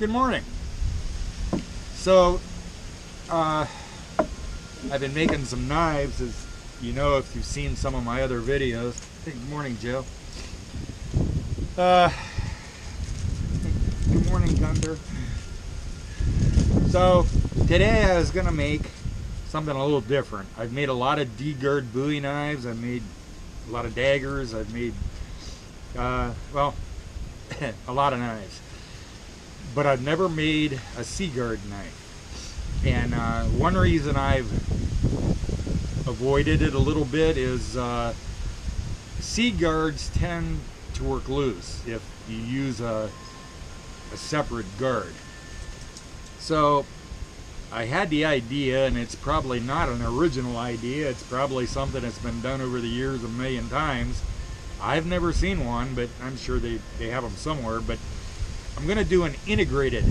Good morning. So, I've been making some knives, as you know if you've seen some of my other videos. Good morning, Joe. Good morning, Gunther. So, today I was going to make something a little different. I've made a lot of D-guard Bowie knives. I've made a lot of daggers. I've made, well, a lot of knives. But I've never made a C-guard knife. And one reason I've avoided it a little bit is C-guards tend to work loose if you use a separate guard. So I had the idea, and it's probably not an original idea. It's probably something that's been done over the years a million times. I've never seen one, but I'm sure they have them somewhere. But I'm going to do an integrated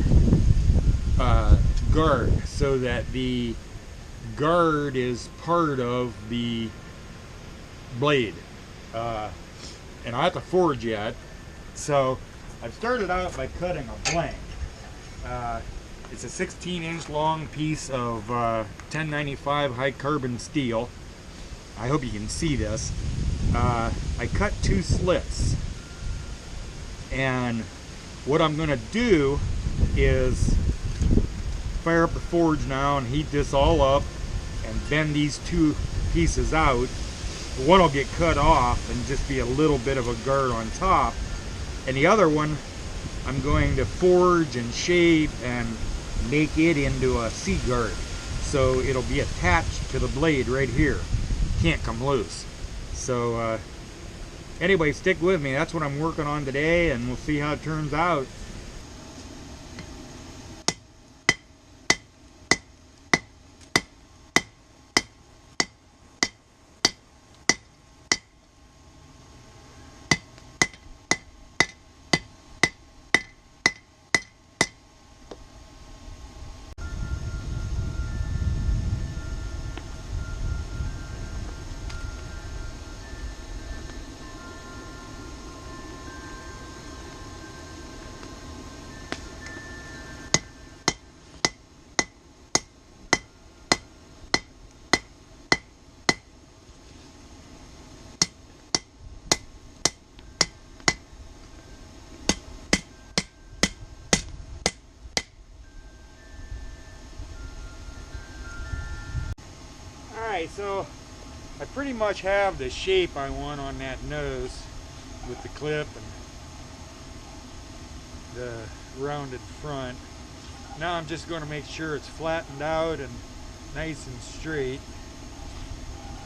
guard, so that the guard is part of the blade. And I have to forge yet. So I've started out by cutting a blank. It's a 16-inch long piece of 1095 high carbon steel. I hope you can see this. I cut 2 slits, and what I'm going to do is fire up the forge now and heat this all up and bend these 2 pieces out. One will get cut off and just be a little bit of a guard on top, and the other one I'm going to forge and shape and make it into a C-guard, so it'll be attached to the blade right here. Can't come loose. So anyway, stick with me. That's what I'm working on today, and we'll see how it turns out. Alright, so I pretty much have the shape I want on that nose with the clip and the rounded front. Now I'm just going to make sure it's flattened out and nice and straight.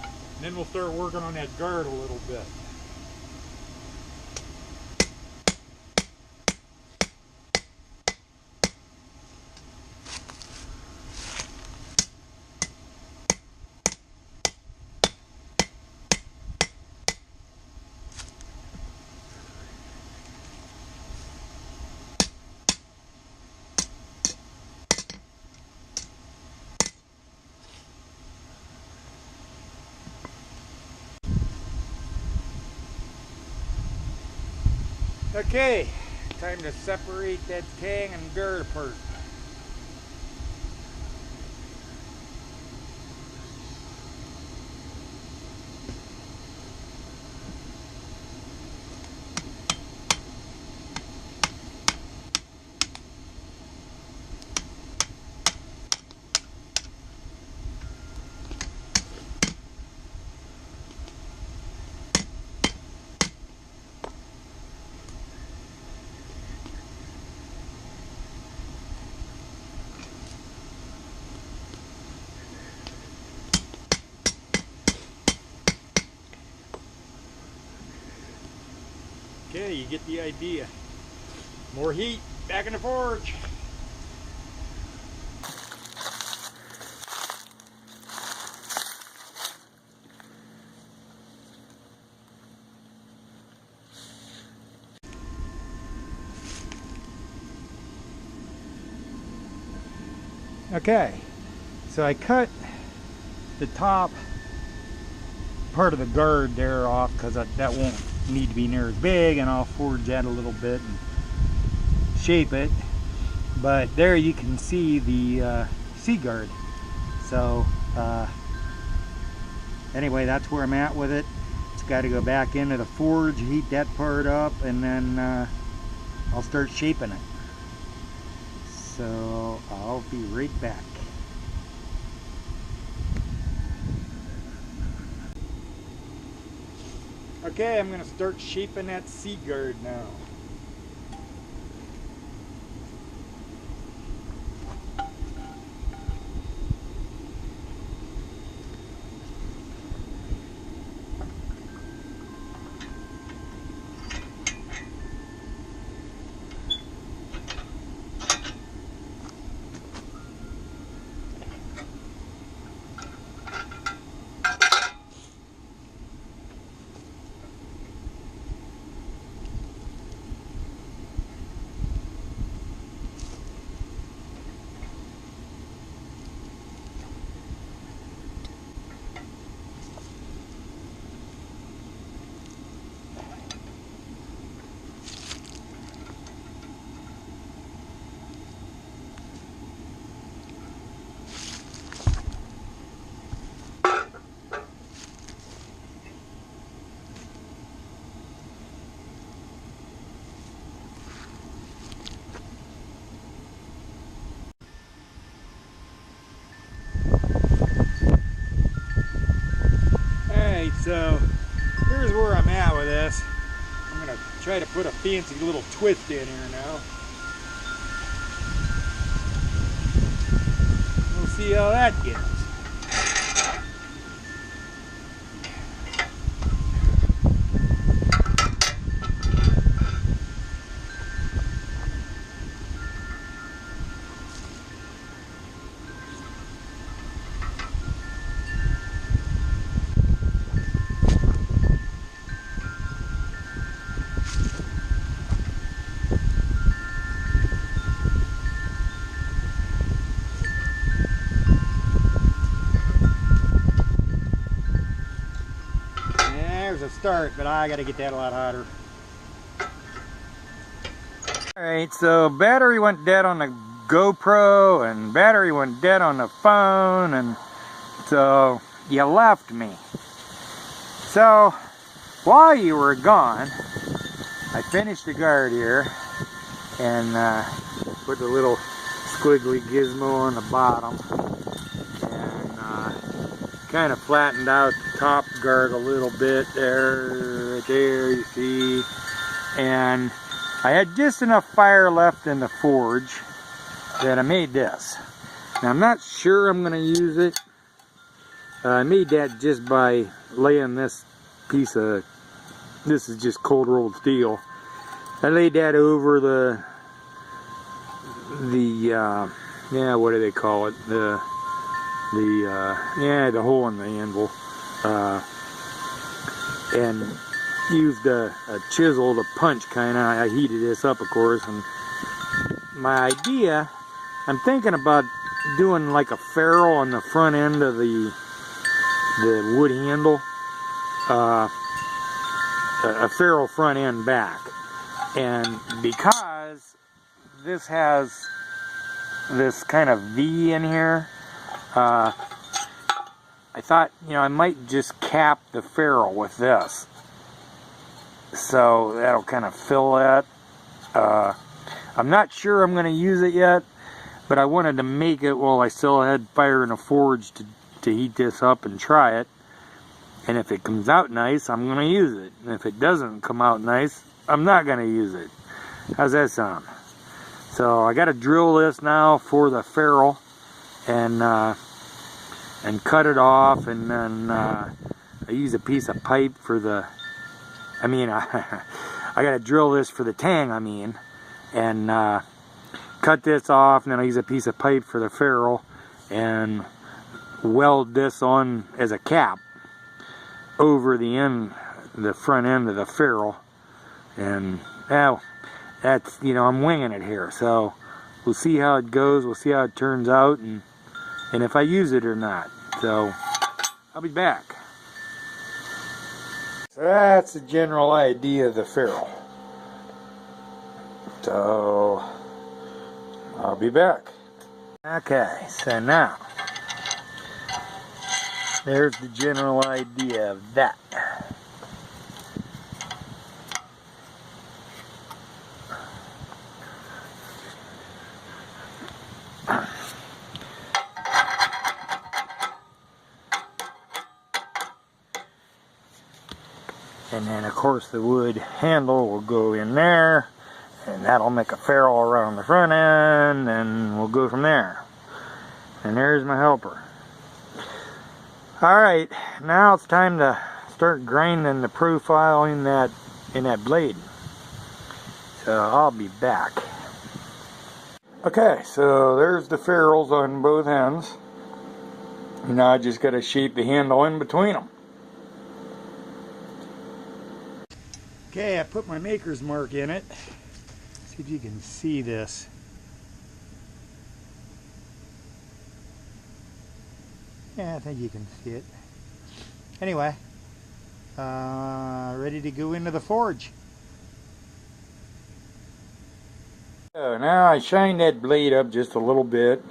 And then we'll start working on that guard a little bit. Okay, time to separate that tang and guard apart. Okay, you get the idea. More heat, back in the forge. Okay, so I cut the top part of the guard there off because that won't need to be near as big, and I'll forge that a little bit and shape it. but there you can see the C-guard. So anyway, that's where I'm at with it. It's got to go back into the forge, heat that part up, and then I'll start shaping it. So I'll be right back. Okay, I'm going to start shaping that C-guard now. So here's where I'm at with this. I'm going to try to put a fancy little twist in here now. We'll see how that gets. A start, but I got to get that a lot hotter. Alright, so battery went dead on the GoPro and battery went dead on the phone, and so you left me. So while you were gone, I finished the guard here and put the little squiggly gizmo on the bottom, kind of flattened out the top guard a little bit there, right there, you see. And I had just enough fire left in the forge that I made this. Now I'm not sure I'm going to use it. I made that just by laying this piece of, this is just cold rolled steel. I laid that over the yeah, what do they call it? The hole in the anvil, and used a chisel to punch, kind of. I heated this up, of course, and my idea, I'm thinking about doing like a ferrule on the front end of the wood handle, a ferrule front end back, and because this has this kind of V in here, I thought, you know, I might just cap the ferrule with this, so that'll kind of fill that. I'm not sure I'm going to use it yet, but I wanted to make it while I still had fire in the forge to heat this up and try it. And if it comes out nice, I'm going to use it. And if it doesn't come out nice, I'm not going to use it. How's that sound? So I got to drill this now for the ferrule and cut it off, and then I use a piece of pipe for the, I got to drill this for the tang, and cut this off, and then I use a piece of pipe for the ferrule and weld this on as a cap over the front end of the ferrule. And now that's, you know, I'm winging it here, so we'll see how it goes, we'll see how it turns out, and if I use it or not. So I'll be back. So that's the general idea of the ferrule. So I'll be back. Okay, so now there's the general idea of that. And then of course the wood handle will go in there, and that'll make a ferrule around the front end, and we'll go from there. And there's my helper. Alright, now it's time to start grinding the profile in that blade. So I'll be back. Okay, so there's the ferrules on both ends. Now I just got to shape the handle in between them. Okay, I put my maker's mark in it. See if you can see this. Yeah, I think you can see it. Anyway, ready to go into the forge. So now I shined that blade up just a little bit.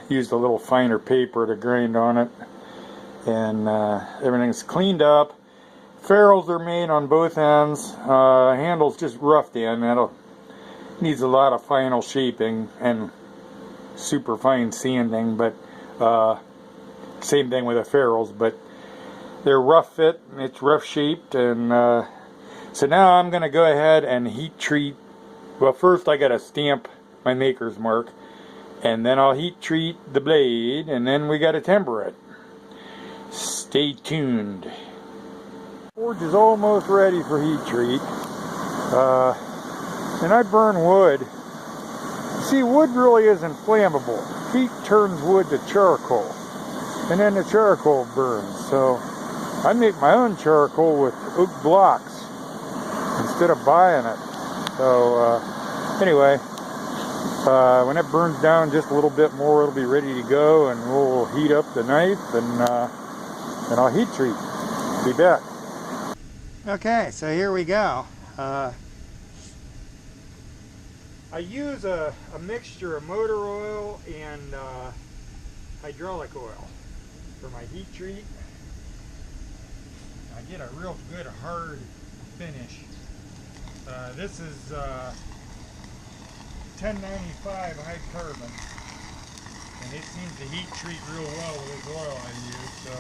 Used a little finer paper to grind on it. And everything's cleaned up. Ferrules are made on both ends. Handle's just roughed in. That'll needs a lot of final shaping and super fine sanding, but same thing with the ferrules, but they're rough fit and it's rough shaped. And so now I'm going to go ahead and heat treat. Well, first I got to stamp my maker's mark, and then I'll heat treat the blade, and then we got to temper it. Stay tuned. Forge is almost ready for heat treat. And I burn wood. See, wood really isn't flammable. Heat turns wood to charcoal, and then the charcoal burns. So I make my own charcoal with oak blocks instead of buying it. So anyway, when it burns down just a little bit more, it'll be ready to go, and we'll heat up the knife, and I'll heat treat. Be back. Okay, so here we go. I use a mixture of motor oil and hydraulic oil for my heat treat. I get a real good hard finish. This is 1095 high carbon, and it seems to heat treat real well with this oil I use. So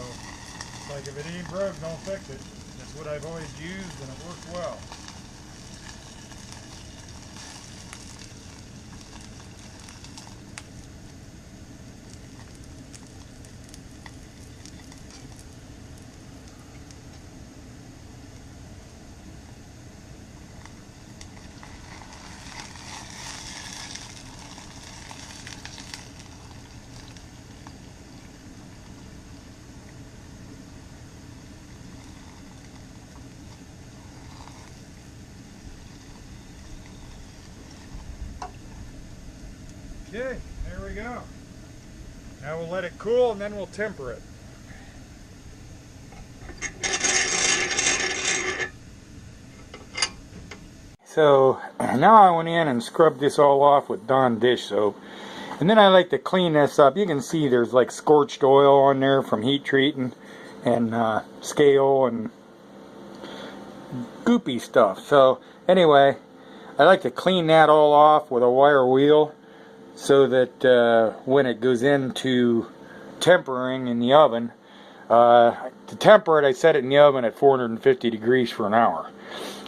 it's like, if it ain't broke, don't fix it. That's what I've always used, and it works well. Okay, there we go. Now we'll let it cool, and then we'll temper it. So now I went in and scrubbed this all off with Dawn dish soap. And then I like to clean this up. You can see there's like scorched oil on there from heat treating, and scale and goopy stuff. So anyway, I like to clean that all off with a wire wheel, so that when it goes into tempering in the oven, to temper it, I set it in the oven at 450 degrees for an hour.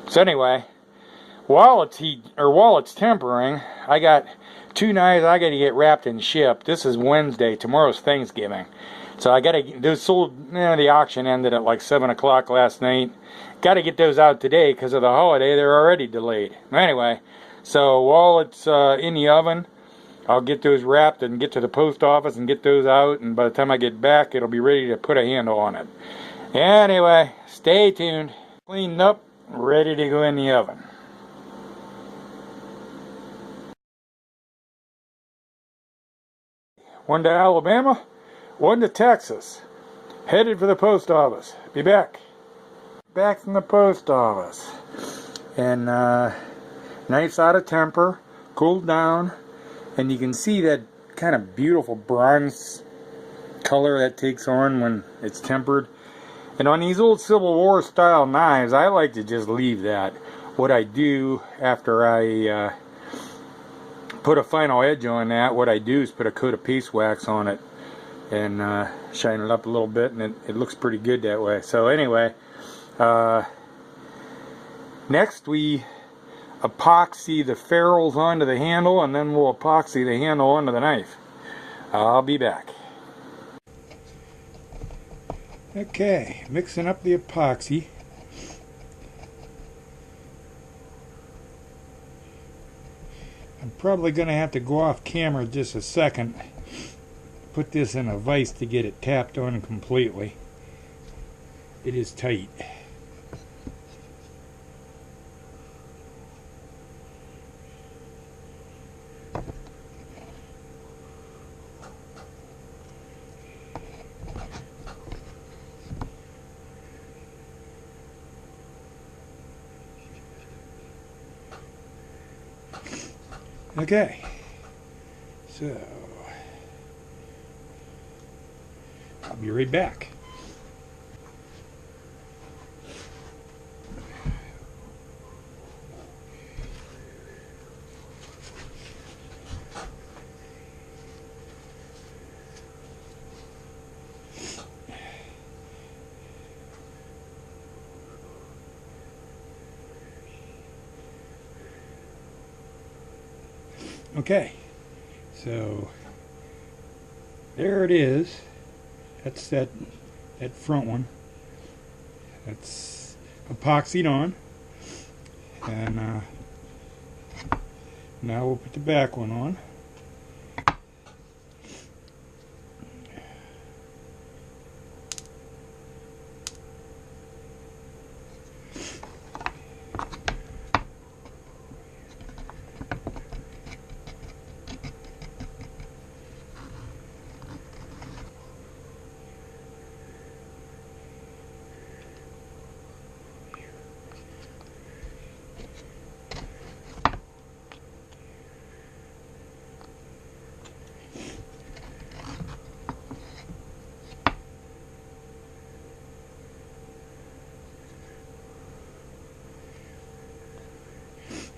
So anyway, while it's tempering, I got two knives I got to get wrapped and shipped. This is Wednesday. Tomorrow's Thanksgiving, so I got to. Those sold. The auction ended at like 7 o'clock last night. Got to get those out today because of the holiday. They're already delayed. Anyway, so while it's in the oven, I'll get those wrapped and get to the post office and get those out, and by the time I get back, it'll be ready to put a handle on it. Anyway, stay tuned. Cleaned up, ready to go in the oven. One to Alabama, one to Texas. Headed for the post office. Be back. Back from the post office. And knife's out of temper, cooled down. And you can see that kind of beautiful bronze color that takes on when it's tempered. And on these old Civil War style knives, I like to just leave that. What I do after I put a final edge on that, what I do is put a coat of paste wax on it and shine it up a little bit, and it looks pretty good that way. So anyway, next we epoxy the ferrules onto the handle, and then we'll epoxy the handle onto the knife. I'll be back. Okay, mixing up the epoxy. I'm probably going to have to go off camera just a second, put this in a vise to get it tapped on completely. It is tight. Okay, so I'll be right back. Okay, so there it is. That's that front one. That's epoxied on, and now we'll put the back one on.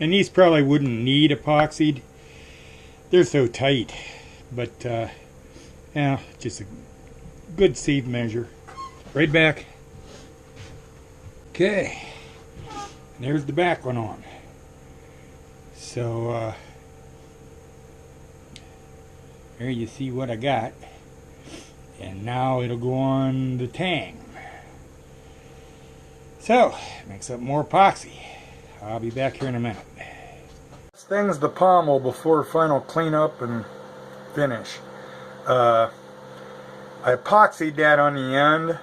And these probably wouldn't need epoxied. They're so tight. But, yeah, just a good safe measure. Right back. Okay. And there's the back one on. So, there you see what I got. And now it'll go on the tang. So, mix up more epoxy. I'll be back here in a minute. This thing's the pommel before final cleanup and finish. I epoxied that on the end,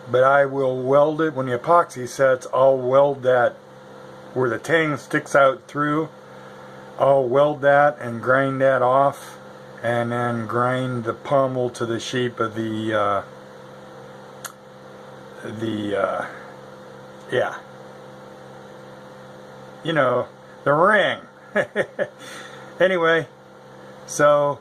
but I will weld it. When the epoxy sets, I'll weld that where the tang sticks out through. I'll weld that and grind that off, and then grind the pommel to the shape of the yeah, you know, the ring. Anyway, so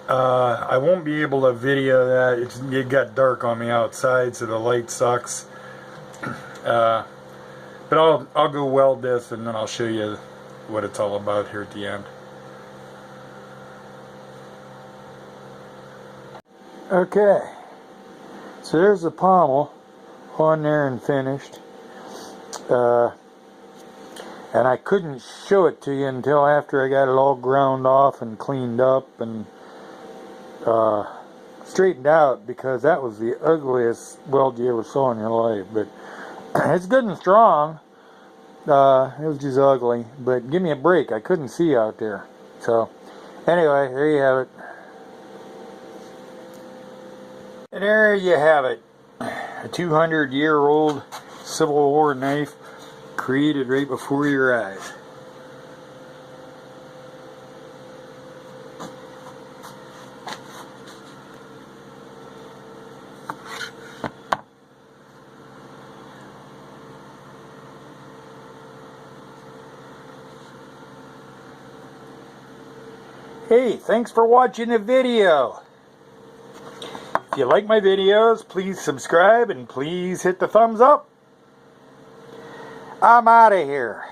I won't be able to video that. It got dark on me outside, so the light sucks. But I'll go weld this, and then I'll show you what it's all about here at the end. Okay, so there's the pommel on there and finished. And I couldn't show it to you until after I got it all ground off and cleaned up and straightened out, because that was the ugliest weld you ever saw in your life. But it's good and strong. It was just ugly. But give me a break. I couldn't see out there. So anyway, there you have it. And there you have it. A 200-year-old Civil War knife created right before your eyes. Hey, thanks for watching the video. If you like my videos, please subscribe and please hit the thumbs up. I'm out of here.